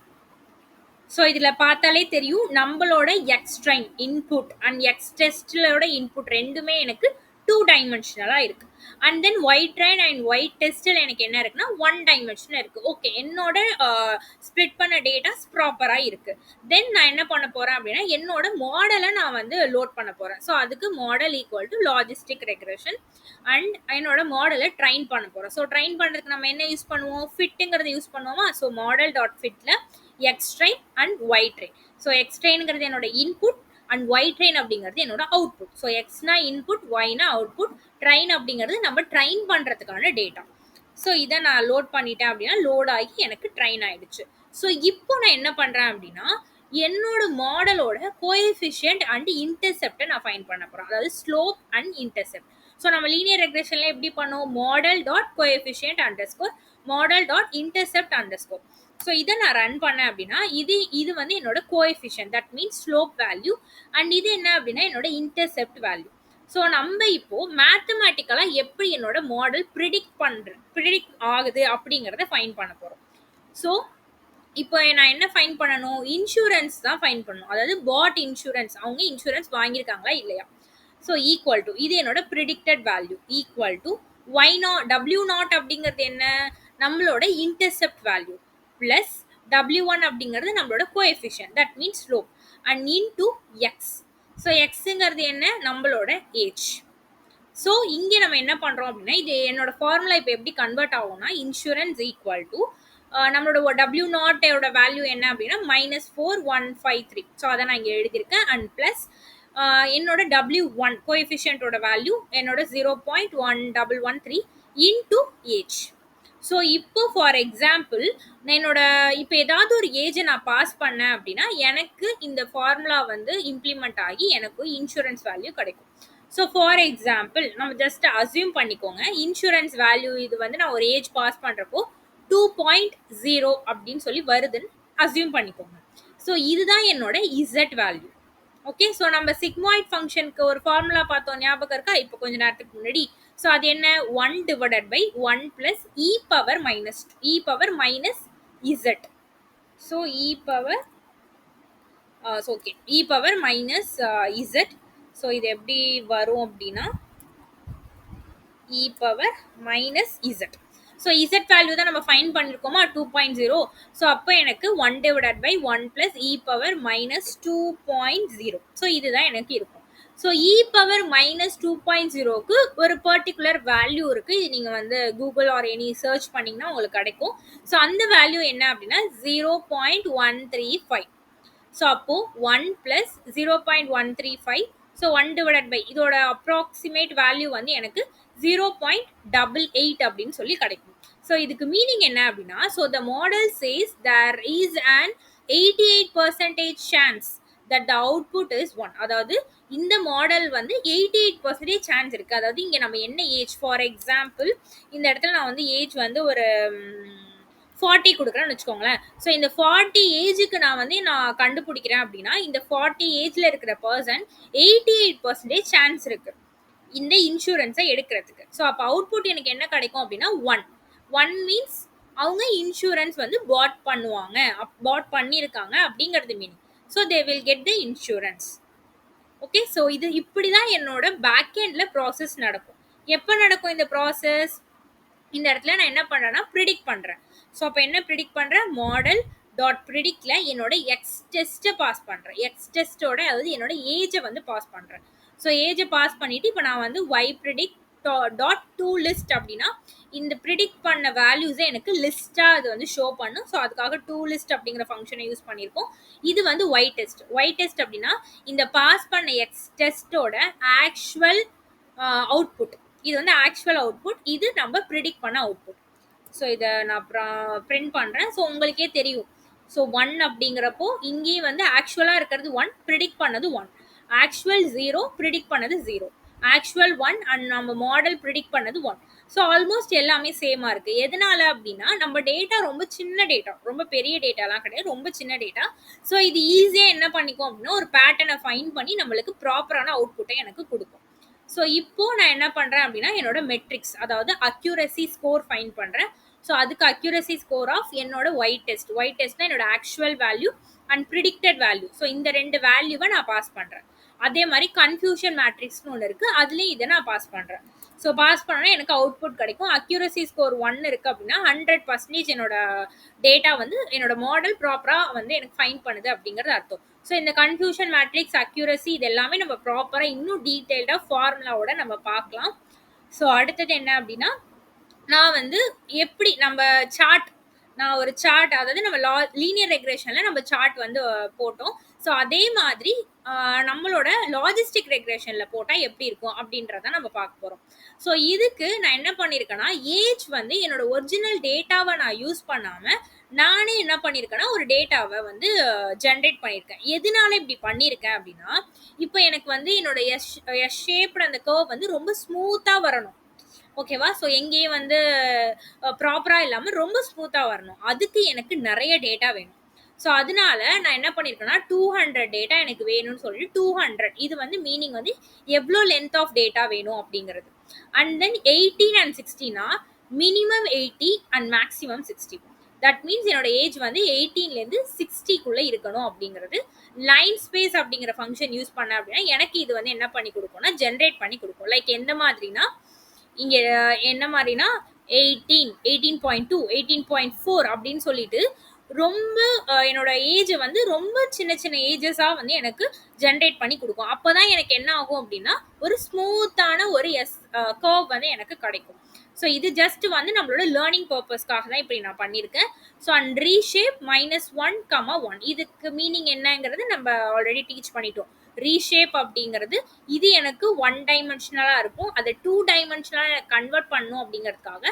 So இதில் பார்த்தாலே தெரியும் நம்மளோட எக்ஸ்ட்ரைன் இன்புட் அண்ட் எக்ஸ் டெஸ்டோட இன்புட் ரெண்டுமே எனக்கு 2 டைமென்ஷனலாக இருக்குது. And then Y train and Y டெஸ்ட்டில் எனக்கு என்ன இருக்குன்னா 1 டைமென்ஷனாக இருக்குது. ஓகே, என்னோட ஸ்ப்ளிட் பண்ண டேட்டாஸ் ப்ராப்பராக இருக்குது. தென் நான் என்ன பண்ண போகிறேன் அப்படின்னா என்னோட மாடலை நான் வந்து லோட் பண்ண போகிறேன். ஸோ அதுக்கு model equal to logistic regression and என்னோட மாடலை ட்ரைன் பண்ண போகிறோம். ஸோ ட்ரைன் பண்ணுறதுக்கு நம்ம என்ன யூஸ் பண்ணுவோம், ஃபிட்டுங்கிறத யூஸ் பண்ணுவோமா. ஸோ மாடல் டாட் ஃபிட்டில் X train and Y train. So X ட்ரெயின்ங்கிறது என்னோட இன்புட் அண்ட் ஒய் ட்ரெயின் அப்படிங்கிறது என்னோட அவுட்புட். ஸோ எக்ஸ்னா இன்புட், ஒய்னா அவுட்புட், ட்ரெயின் அப்படிங்கிறது நம்ம ட்ரெயின் பண்ணுறதுக்கான டேட்டா. ஸோ இதை நான் லோட் பண்ணிட்டேன் அப்படின்னா லோட் ஆகி எனக்கு ட்ரெயின் ஆகிடுச்சு. ஸோ இப்போ நான் என்ன பண்ணுறேன் அப்படின்னா என்னோட மாடலோட கோஎஃபிஷியன்ட் அண்ட் இன்டர்செப்டை நான் ஃபைண்ட் பண்ண போகிறேன், அதாவது ஸ்லோப் அண்ட் இன்டர்செப்ட். ஸோ நம்ம லீனியர் ரெக்ரெஷனில் எப்படி பண்ணுவோம், model dot coefficient underscore model dot intercept underscore. So இதை நான் ரன் பண்ணேன் அப்படின்னா இது வந்து என்னோட coefficient, that means slope value, and இது என்ன அப்படின்னா என்னோட இன்டர்செப்ட் வேல்யூ. ஸோ நம்ம இப்போது மேத்தமேட்டிக்கலாக எப்படி என்னோட மாடல் ப்ரிடிக்ட் ஆகுது அப்படிங்கிறத ஃபைன் பண்ண போகிறோம். ஸோ இப்போ நான் என்ன ஃபைன் பண்ணணும், இன்சூரன்ஸ் தான் ஃபைன் பண்ணணும், அதாவது பாட் இன்சூரன்ஸ், அவங்க இன்சூரன்ஸ் வாங்கியிருக்காங்களா இல்லையா. ஸோ ஈக்குவல் டு இது என்னோட predicted value equal to W0 அப்படிங்கிறது என்ன, நம்மளோட இன்டர்செப்ட் வேல்யூ ப்ளஸ் W1 அப்படிங்கிறது நம்மளோட coefficient, that means slope, and into X. So எக்ஸுங்கிறது என்ன, நம்மளோட ஏஜ். ஸோ இங்கே நம்ம என்ன பண்ணுறோம் அப்படின்னா இது என்னோட ஃபார்முலா இப்போ எப்படி கன்வெர்ட் ஆகும்னா இன்சூரன்ஸ் ஈக்குவல் டு நம்மளோட W0 வேல்யூ என்ன அப்படின்னா -4153. ஸோ அதை நான் இங்கே எழுதியிருக்கேன் அண்ட் ப்ளஸ் என்னோட W1 கோஎஃபிஷியன்ட்டோட வேல்யூ என்னோட 0.1113 இன்டு ஏஜ். ஸோ இப்போ ஃபார் எக்ஸாம்பிள் என்னோட இப்போ ஏதாவது ஒரு ஏஜை நான் பாஸ் பண்ணேன் அப்படின்னா எனக்கு இந்த ஃபார்முலா வந்து இம்ப்ளிமெண்ட் ஆகி எனக்கு இன்சூரன்ஸ் வேல்யூ கிடைக்கும். ஸோ ஃபார் எக்ஸாம்பிள் நம்ம ஜஸ்ட் அசியூம் பண்ணிக்கோங்க இன்சூரன்ஸ் வேல்யூ இது வந்து நான் ஒரு ஏஜ் பாஸ் பண்ணுறப்போ 0 அப்படின்னு சொல்லி வருதுன்னு அசியூம் பண்ணிக்கோங்க. ஸோ இதுதான் என்னோட இசட் வேல்யூ. ஓகே, ஸோ நம்ம சிக்மாய்ட் ஃபங்க்ஷனுக்கு ஒரு ஃபார்முலா பார்த்தோம், ஞாபகம் இருக்கா? இப்போ கொஞ்ச நேரத்துக்கு முன்னாடி. ஸோ அது என்ன? 1 divided by 1 plus E power minus Z. So E power okay, E power minus Z. So இது எப்படி வரும் அப்படின்னா E power minus Z. So Z value தான் நம்ம ஃபைன் பண்ணியிருக்கோமா 2.0. ஸோ அப்போ எனக்கு 1 divided by 1 plus E power minus 2.0. So இதுதான் எனக்கு இருக்கும். ஸோ இ பவர் மைனஸ் 2.0க்கு ஒரு பர்டிகுலர் வேல்யூ இருக்கு. இது நீங்கள் வந்து கூகுள் ஆர் எனி சர்ச் பண்ணிங்கன்னா உங்களுக்கு கிடைக்கும். ஸோ அந்த வேல்யூ என்ன அப்படின்னா 0.135. ஸோ அப்போ 1 பிளஸ் 0.135. ஸோ 1 டிவைடட் பை இதோட அப்ராக்சிமேட் வேல்யூ வந்து எனக்கு 0.88 அப்படின்னு சொல்லி கிடைக்கும். ஸோ இதுக்கு மீனிங் என்ன அப்படின்னா, so the model says there is an 88% chance that the output is 1. அதாவது இந்த மாடல் வந்து 88% சான்ஸ் இருக்கு. அதாவது இங்க நம்ம என்ன ஏஜ், ஃபார் எக்ஸாம்பிள் இந்த இடத்துல நான் வந்து ஏஜ் வந்து ஒரு 40 கொடுக்குறேன்னு வச்சுக்கோங்களேன். ஸோ இந்த 40 ஏஜுக்கு நான் கண்டுபிடிக்கிறேன் அப்படின்னா, இந்த 40 ஏஜ்ல இருக்கிற பர்சன் 88% சான்ஸ் இருக்கு இந்த இன்சூரன்ஸை எடுக்கிறதுக்கு. ஸோ அப்போ அவுட்புட் எனக்கு என்ன கிடைக்கும் அப்படின்னா 1 மீன்ஸ் அவங்க இன்சூரன்ஸ் வந்து பாட் பண்ணியிருக்காங்க அப்படிங்கிறது meaning. So they will get the insurance. Okay, so இது இப்படி தான் என்னோட பேக் எண்டில் ப்ராசஸ் நடக்கும். எப்போ நடக்கும் இந்த ப்ராசஸ்? இந்த இடத்துல நான் என்ன பண்ணுறேன்னா ப்ரிடிக்ட் பண்ணுறேன். ஸோ அப்போ என்ன ப்ரிடிக்ட் பண்ணுறேன்? மாடல் டாட் ப்ரிடிக்ட்ல என்னோட எக்ஸ் டெஸ்ட்டை பாஸ் பண்ணுறேன். எக்ஸ் டெஸ்ட்டோட அதாவது என்னோட ஏஜை வந்து பாஸ் பண்ணுறேன். ஸோ ஏஜை பாஸ் பண்ணிவிட்டு இப்போ நான் வந்து Y predict dot to list அப்படின்னா இந்த ப்ரிடிக்ட் பண்ண வேல்யூஸை எனக்கு லிஸ்ட்டாக அது வந்து ஷோ பண்ணும். ஸோ அதுக்காக டு லிஸ்ட் அப்படிங்கிற ஃபங்க்ஷனை யூஸ் பண்ணியிருக்கோம். இது வந்து ஒய் டெஸ்ட் அப்படின்னா இந்த பாஸ் பண்ண எக்ஸ் டெஸ்ட்டோட ஆக்சுவல் அவுட்புட். இது வந்து ஆக்சுவல் அவுட்புட், இது நம்ம ப்ரிடிக்ட் பண்ண அவுட்புட். ஸோ இதை நான் பிரிண்ட் பண்ணுறேன். ஸோ உங்களுக்கே தெரியும். ஸோ 1 அப்படிங்கிறப்போ இங்கேயும் வந்து ஆக்சுவலாக இருக்கிறது 1, ப்ரிடிக்ட் பண்ணது 1. ஆக்சுவல் 0, ப்ரிடிக்ட் பண்ணது 0. ஆக்சுவல் 1 அண்ட் நம்ம மாடல் ப்ரிடிக்ட் பண்ணது 1. ஸோ ஆல்மோஸ்ட் எல்லாமே சேமாக இருக்குது. எதனால அப்படின்னா நம்ம டேட்டா ரொம்ப சின்ன டேட்டா, ரொம்ப பெரிய டேட்டாலாம் கிடையாது, ரொம்ப சின்ன டேட்டா. ஸோ இது ஈஸியாக என்ன பண்ணிக்கும் அப்படின்னா ஒரு பேட்டர்னை ஃபைன் பண்ணி நம்மளுக்கு ப்ராப்பரான அவுட்புட்டை எனக்கு கொடுக்கும். ஸோ இப்போ நான் என்ன பண்ணுறேன் அப்படின்னா என்னோட மெட்ரிக்ஸ், அதாவது அக்யூரசி ஸ்கோர் ஃபைன் பண்ணுறேன். ஸோ அதுக்கு அக்யூரசி ஸ்கோர் ஆஃப் என்னோட ஒய் டெஸ்ட்னா என்னோட actual value and predicted value. So இந்த 2 வேல்யூவை நான் பாஸ் பண்ணுறேன். அதே மாதிரி கன்ஃபியூஷன் மேட்ரிக்ஸ்னு ஒன்று இருக்குது, அதுலேயும் இதை நான் பாஸ் பண்ணுறேன். ஸோ பாஸ் பண்ணால் எனக்கு அவுட்புட் கிடைக்கும். அக்யூரசி ஸ்கோர் 1 இருக்குது அப்படின்னா 100% என்னோட டேட்டா வந்து என்னோட மாடல் ப்ராப்பராக வந்து எனக்கு ஃபைன் பண்ணுது அப்படிங்கிறது அர்த்தம். ஸோ இந்த கன்ஃபியூஷன் மேட்ரிக்ஸ், அக்யூரசி இது எல்லாமே நம்ம ப்ராப்பராக இன்னும் டீட்டெயில்டாக ஃபார்முலாவோட நம்ம பார்க்கலாம். ஸோ அடுத்தது என்ன அப்படின்னா, நான் வந்து எப்படி நம்ம ஒரு சார்ட் அதாவது நம்ம லீனியர் ரெக்ரேஷனில் நம்ம சார்ட் வந்து போட்டோம். ஸோ அதே மாதிரி நம்மளோட லாஜிஸ்டிக் ரெக்ரேஷனில் போட்டால் எப்படி இருக்கும் அப்படின்றத நம்ம பார்க்க போகிறோம். ஸோ இதுக்கு நான் என்ன பண்ணியிருக்கேன்னா ஏஜ் வந்து என்னோட ஒரிஜினல் டேட்டாவை நான் யூஸ் பண்ணாமல் நானே என்ன பண்ணியிருக்கேன்னா ஒரு டேட்டாவை வந்து ஜென்ரேட் பண்ணியிருக்கேன். எதனால இப்படி பண்ணியிருக்கேன் அப்படின்னா, இப்போ எனக்கு வந்து என்னோட எஸ் ஷேப்டு அந்த கர்வ் வந்து ரொம்ப ஸ்மூத்தாக வரணும். ஓகேவா? ஸோ எங்கேயும் வந்து ப்ராப்பராக இல்லாமல் ரொம்ப ஸ்மூத்தாக வரணும். அதுக்கு எனக்கு நிறைய டேட்டா வேணும். ஸோ அதனால நான் என்ன பண்ணியிருக்கேன்னா 200 டேட்டா எனக்கு வேணும்னு சொல்லிட்டு 200 இது வந்து மீனிங் வந்து எவ்வளோ லென்த் ஆஃப் டேட்டா வேணும் அப்படிங்கிறது. அண்ட் தென் 18 and 16னா minimum 80 and maximum 60. That means என்னோட ஏஜ் வந்து 18லேருந்து 60க்குள்ளே இருக்கணும் அப்படிங்கிறது. லைன் ஸ்பேஸ் அப்படிங்கிற ஃபங்க்ஷன் யூஸ் பண்ண அப்படின்னா எனக்கு இது வந்து என்ன பண்ணி கொடுக்கும்னா ஜென்ரேட் பண்ணி கொடுக்கும். லைக் எந்த மாதிரினா இங்கே என்ன மாதிரினா 18.2 18.4 அப்படின்னு சொல்லிட்டு ரொம்ப என்னோட ஏஜை வந்து ரொம்ப சின்ன சின்ன ஏஜஸாக வந்து எனக்கு ஜென்ரேட் பண்ணி கொடுக்கும். அப்போ தான் எனக்கு என்ன ஆகும் அப்படின்னா ஒரு ஸ்மூத்தான ஒரு கர்வ் வந்து எனக்கு கிடைக்கும். ஸோ இது ஜஸ்ட் வந்து நம்மளோட லேர்னிங் பர்பஸ்க்காக தான் இப்படி நான் பண்ணியிருக்கேன். ஸோ அண்ட் ரீஷேப் -1, 1 இதுக்கு மீனிங் என்னங்கிறது நம்ம ஆல்ரெடி டீச் பண்ணிட்டோம். ரீஷேப் அப்படிங்கிறது இது எனக்கு 1 டைமென்ஷனலாக இருக்கும், அதை 2 டைமென்ஷனலாக கன்வெர்ட் பண்ணும் அப்படிங்கிறதுக்காக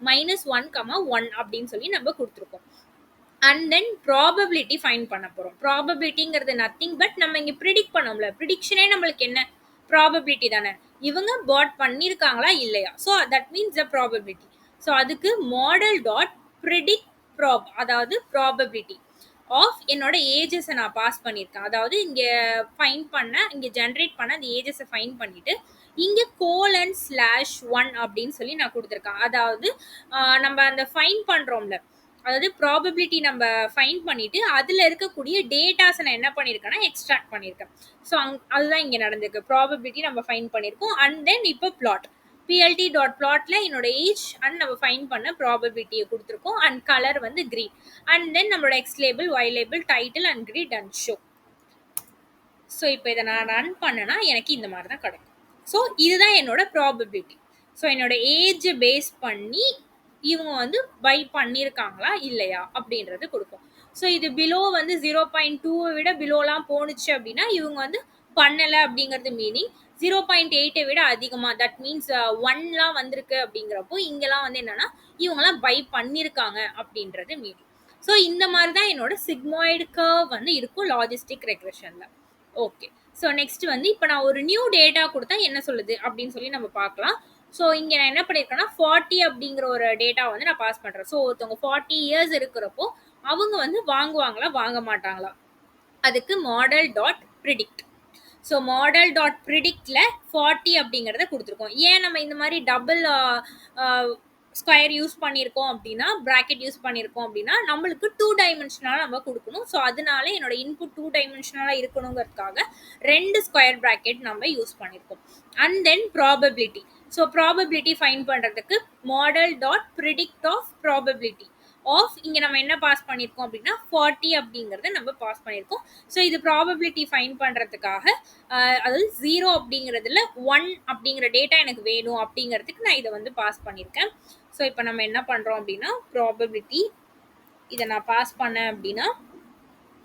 -1, 1 அப்படின்னு சொல்லி நம்ம கொடுத்துருக்கோம். அண்ட் தென் ப்ராபபிலிட்டி ஃபைன் பண்ண போகிறோம். ப்ராபபிலிட்டிங்கிறது நத்திங் பட் நம்ம இங்கே ப்ரிடிக்ட் பண்ணோம்ல, ப்ரிடிக்ஷனே நம்மளுக்கு என்ன ப்ராபபிலிட்டி தானே, இவங்க பாட் பண்ணியிருக்காங்களா இல்லையா. So that means the probability. So அதுக்கு மாடல் டாட் ப்ரிடிக்ட் அதாவது ப்ராபபிலிட்டி ஆஃப் என்னோட ஏஜஸை நான் பாஸ் பண்ணியிருக்கேன். அதாவது இங்கே ஃபைன் பண்ண, இங்கே ஜென்ரேட் பண்ண அந்த ஏஜஸை ஃபைன் பண்ணிட்டு இங்கே :/1 அப்படின்னு சொல்லி நான் கொடுத்துருக்கேன். அதாவது நம்ம அந்த ஃபைன் பண்ணுறோம்ல, அதாவது ப்ராபபிலிட்டி நம்ம ஃபைன் பண்ணிட்டு அதில் இருக்கக்கூடிய டேட்டாஸை நான் என்ன பண்ணியிருக்கேன்னா எக்ஸ்ட்ராக்ட் பண்ணியிருக்கேன். ஸோ அதுதான் இங்கே நடந்திருக்கு. ப்ராபபிலிட்டி நம்ம ஃபைன் பண்ணியிருக்கோம். அண்ட் தென் இப்போ பிளாட் plt.plotல என்னோட ஏஜ் அண்ட் நம்ம ஃபைன் பண்ண ப்ராபபிலிட்டியை கொடுத்துருக்கோம். அண்ட் கலர் வந்து கிரீன். அண்ட் தென் நம்மளோட X label, Y label, title and grid and show. So இப்போ இதை நான் ரன் பண்ணேன்னா எனக்கு இந்த மாதிரி தான் கிடைக்கும். ஸோ இதுதான் என்னோட ப்ராபபிலிட்டி. ஸோ என்னோட ஏஜ் பேஸ் பண்ணி இவங்க வந்து பை பண்ணியிருக்காங்களா இல்லையா அப்படின்றது கொடுக்கும். ஸோ இது பிலோ வந்து 0.2 விட பிலோலாம் போணுச்சு அப்படின்னா இவங்க வந்து பண்ணலை அப்படிங்கிறது மீனிங். 0.8 விட அதிகமாக, தட் மீன்ஸ் 1லாம் வந்திருக்கு அப்படிங்கிறப்போ இங்கெல்லாம் வந்து என்னன்னா இவங்கெல்லாம் பை பண்ணியிருக்காங்க அப்படின்றது மீனிங். ஸோ இந்த மாதிரி தான் என்னோட சிக்மாய்டு கர்வ் வந்து இருக்கும் லாஜிஸ்டிக் ரெக்ரெஷனில். ஓகே, ஸோ நெக்ஸ்ட் வந்து இப்போ நான் ஒரு நியூ டேட்டா கொடுத்தா என்ன சொல்லுது அப்படின்னு சொல்லி நம்ம பார்க்கலாம். ஸோ இங்கே நான் என்ன பண்ணியிருக்கேன்னா 40 அப்படிங்கிற ஒரு டேட்டா வந்து நான் பாஸ் பண்ணுறேன். ஸோ ஒருத்தவங்க 40 இயர்ஸ் இருக்கிறப்போ அவங்க வந்து வாங்குவாங்களா வாங்க மாட்டாங்களா, அதுக்கு model.predict. ஸோ model.predictல 40 அப்படிங்கிறத கொடுத்துருக்கோம். ஏன் நம்ம இந்த மாதிரி டபுள் ஸ்கொயர் யூஸ் பண்ணியிருக்கோம் அப்படின்னா, ப்ராக்கெட் யூஸ் பண்ணியிருக்கோம் அப்படின்னா நம்மளுக்கு 2 டைமென்ஷனலாக நம்ம கொடுக்கணும். ஸோ அதனால என்னோட இன்புட் 2 டைமென்ஷனலாக இருக்கணுங்கிறதுக்காக 2 ஸ்கொயர் ப்ராக்கெட் நம்ம யூஸ் பண்ணியிருக்கோம். And then probability. So probability fine பண்ணுறதுக்கு model.predict of probability ஆஃப் இங்கே நம்ம என்ன பாஸ் பண்ணியிருக்கோம் அப்படின்னா 40 அப்படிங்கிறத நம்ம பாஸ் பண்ணியிருக்கோம். ஸோ இது ப்ராபபிலிட்டி ஃபைன் பண்ணுறதுக்காக, அதாவது 0 அப்படிங்கிறதுல 1 அப்படிங்கிற டேட்டா எனக்கு வேணும் அப்படிங்கிறதுக்கு நான் இதை வந்து பாஸ் பண்ணியிருக்கேன். ஸோ இப்போ நம்ம என்ன பண்ணுறோம் அப்படின்னா ப்ராபபிலிட்டி இதை நான் பாஸ் பண்ணேன் அப்படின்னா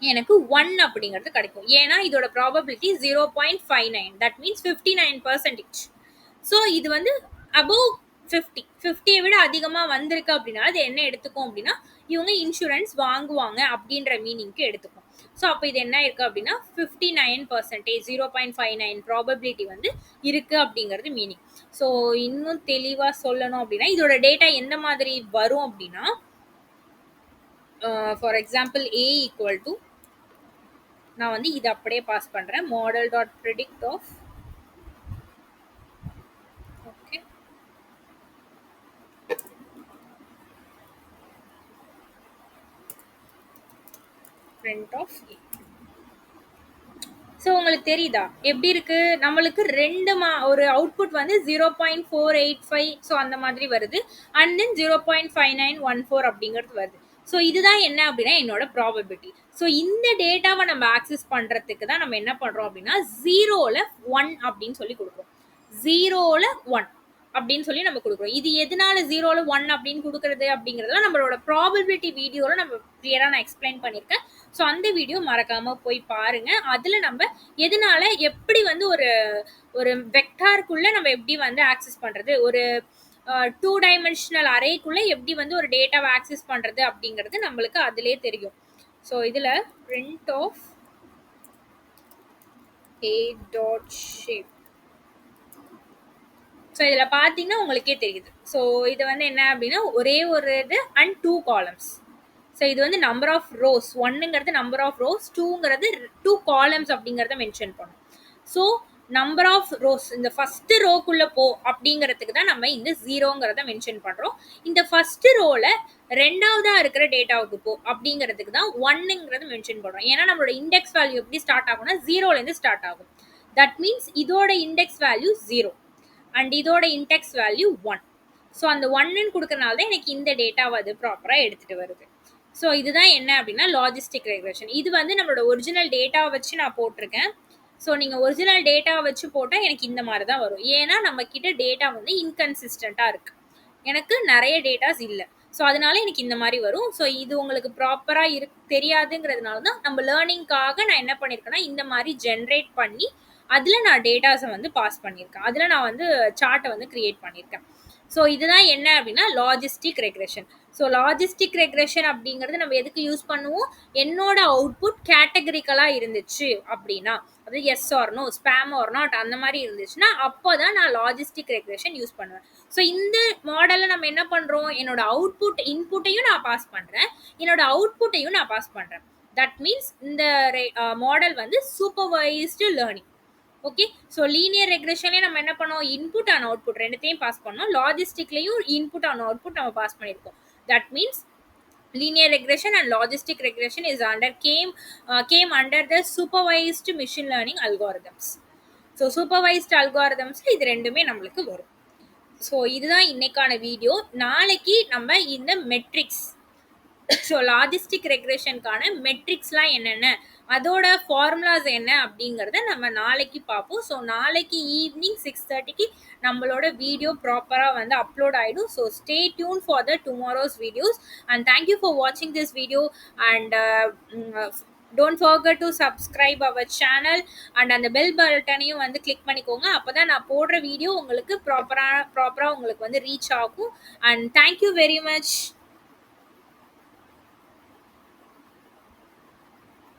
எனக்கு 1 அப்படிங்கிறது கிடைக்கும். ஏன்னா இதோட ப்ராபபிலிட்டி 0.59, தட் மீன்ஸ் 59%. ஸோ இது வந்து அபோவ் 50 விட அதிகமாக வந்திருக்கு அப்படின்னா அது என்ன எடுத்துக்கும் அப்படின்னா இவங்க இன்சூரன்ஸ் வாங்குவாங்க அப்படின்ற மீனிங்க்கு எடுத்துக்கும். ஸோ அப்போ இது என்ன இருக்கு அப்படின்னா 59%, 0.59 ப்ராபபிலிட்டி வந்து இருக்கு அப்படிங்கிறது மீனிங். ஸோ இன்னும் தெளிவாக சொல்லணும் அப்படின்னா இதோட டேட்டா எந்த மாதிரி வரும் அப்படின்னா, for example A equal to, நான் வந்து இதை அப்படியே பாஸ் பண்ணுறேன், model.predict of print of A. So உங்களுக்கு தெரியுதா எப்படி இருக்கு? நம்மளுக்கு ஒரு அவுட்புட் வந்து 0.485, ஸோ அந்த மாதிரி வருது. அண்ட் தென் 0.5914 அப்படிங்கிறது வருது. ஸோ இதுதான் என்ன அப்படின்னா என்னோட ப்ராபபிலிட்டி. ஸோ இந்த டேட்டாவை நம்ம ஆக்சஸ் பண்ணுறதுக்கு தான் நம்ம என்ன பண்ணுறோம் அப்படின்னா 0ல் 1 அப்படின்னு சொல்லி கொடுக்குறோம். 0ல் 1 அப்படின்னு சொல்லி நம்ம கொடுக்குறோம். இது எதனால 0ல் 1 அப்படின்னு கொடுக்குறது அப்படிங்கிறதுலாம் நம்மளோட ப்ராபபிலிட்டி வீடியோவில் நம்ம கிளியராக நான் எக்ஸ்பிளைன் பண்ணியிருக்கேன். ஸோ அந்த வீடியோ மறக்காமல் போய் பாருங்கள். அதில் நம்ம எதனால எப்படி வந்து ஒரு வெக்டாருக்குள்ளே நம்ம எப்படி வந்து ஆக்சஸ் பண்ணுறது, ஒரு 2 டைமென்ஷனல் அரேக்குள்ளே எப்படி வந்து ஒரு டேட்டாவை ஆக்சஸ் பண்ணுறது அப்படிங்கிறது நம்மளுக்கு அதிலே தெரியும். ஸோ இதில் print of A.shape. ஸோ இதில் பார்த்தீங்கன்னா உங்களுக்கே தெரியுது. ஸோ இது வந்து என்ன அப்படின்னா ஒரே ஒரு இது அண்ட் 2 காலம்ஸ். ஸோ இது வந்து நம்பர் ஆஃப் ரோஸ், 1ங்கிறது நம்பர் ஆஃப் ரோஸ், 2ங்கிறது 2 காலம்ஸ் அப்படிங்கிறத மென்ஷன் பண்ணும். ஸோ நம்பர் ஆஃப் ரோஸ், இந்த ஃபர்ஸ்ட் ரோக்குள்ளே போ அப்படிங்கிறதுக்கு தான் நம்ம இந்த 0ங்கிறத மென்ஷன் பண்ணுறோம். இந்த ஃபர்ஸ்ட் ரோவில் ரெண்டாவதாக இருக்கிற டேட்டாவுக்கு போ அப்படிங்கிறதுக்கு தான் 1ங்கிறது மென்ஷன் பண்ணுறோம். ஏன்னா நம்மளோட இண்டெக்ஸ் வேல்யூ எப்படி ஸ்டார்ட் ஆகும்னா 0லேருந்து ஸ்டார்ட் ஆகும். தட் மீன்ஸ் இதோட இண்டெக்ஸ் வேல்யூ 0 அண்ட் இதோட இண்டெக்ஸ் வேல்யூ 1. ஸோ அந்த 1ன்னு கொடுக்கறனால தான் எனக்கு இந்த டேட்டாவை அது ப்ராப்பராக எடுத்துகிட்டு வருது. ஸோ இதுதான் என்ன அப்படின்னா லாஜிஸ்டிக் ரெக்ரெஷன். இது வந்து நம்மளோட ஒரிஜினல் டேட்டாவை வச்சு நான் போட்டிருக்கேன். ஸோ நீங்கள் ஒரிஜினல் டேட்டாவை வச்சு போட்டால் எனக்கு இந்த மாதிரி தான் வரும். ஏன்னா நம்ம கிட்ட டேட்டா வந்து இன்கன்சிஸ்டண்ட்டாக இருக்குது, எனக்கு நிறைய டேட்டாஸ் இல்லை. ஸோ அதனால எனக்கு இந்த மாதிரி வரும். ஸோ இது உங்களுக்கு ப்ராப்பராக தெரியாதுங்கிறதுனால தான் நம்ம லேர்னிங்காக நான் என்ன பண்ணியிருக்கேன்னா இந்த மாதிரி ஜென்ரேட் பண்ணி அதில் நான் டேட்டாஸை வந்து பாஸ் பண்ணியிருக்கேன், அதில் நான் வந்து சார்ட்டை வந்து க்ரியேட் பண்ணியிருக்கேன். ஸோ இதுதான் என்ன அப்படின்னா logistic regression. So logistic regression அப்படிங்கிறது நம்ம எதுக்கு யூஸ் பண்ணுவோம்? என்னோட அவுட்புட் கேட்டகரிக்கலாக இருந்துச்சு அப்படின்னா, அது yes or no, spam or not அந்த மாதிரி இருந்துச்சுன்னா அப்போ தான் நான் லாஜிஸ்டிக் ரெக்ரெஷன் யூஸ் பண்ணுவேன். ஸோ இந்த மாடலில் நம்ம என்ன பண்ணுறோம்? என்னோட அவுட்புட் இன்புட்டையும் நான் பாஸ் பண்ணுறேன், என்னோட அவுட்புட்டையும் நான் பாஸ் பண்ணுறேன். தட் மீன்ஸ் இந்த மாடல் வந்து supervised learning. Okay. So linear ரெக்ரெஷன்லேயே நம்ம என்ன பண்ணோம்? இன்புட் அண்ட் அவுட்புட் ரெண்டுத்தையும் பாஸ் பண்ணோம். லாஜிஸ்டிக்லேயும் இன்புட் அண்ட் அவுட்புட் நம்ம பாஸ் பண்ணியிருக்கோம். That means linear regression and logistic regression is came under the supervised machine learning algorithms. So supervised algorithms இது ரெண்டுமே நம்மளுக்கு வரும். ஸோ இதுதான் இன்னைக்கான வீடியோ. நாளைக்கு நம்ம இந்த மெட்ரிக்ஸ், ஸோ லாஜிஸ்டிக் ரெக்ரெஷனுக்கான மெட்ரிக்ஸ்லாம் என்னென்ன, அதோட ஃபார்முலாஸ் என்ன அப்படிங்கிறத நம்ம நாளைக்கு பார்ப்போம். ஸோ நாளைக்கு ஈவினிங் 6:30க்கு நம்மளோட வீடியோ ப்ராப்பராக வந்து அப்லோட் ஆகிடும். So stay tuned for the tomorrow's videos and thank you for வாட்சிங் this video and don't forget to subscribe our channel and அந்த பெல் பட்டனையும் வந்து கிளிக் பண்ணிக்கோங்க. அப்போ தான் நான் போடுற வீடியோ உங்களுக்கு ப்ராப்பராக உங்களுக்கு வந்து ரீச் ஆகும். And thank you very much.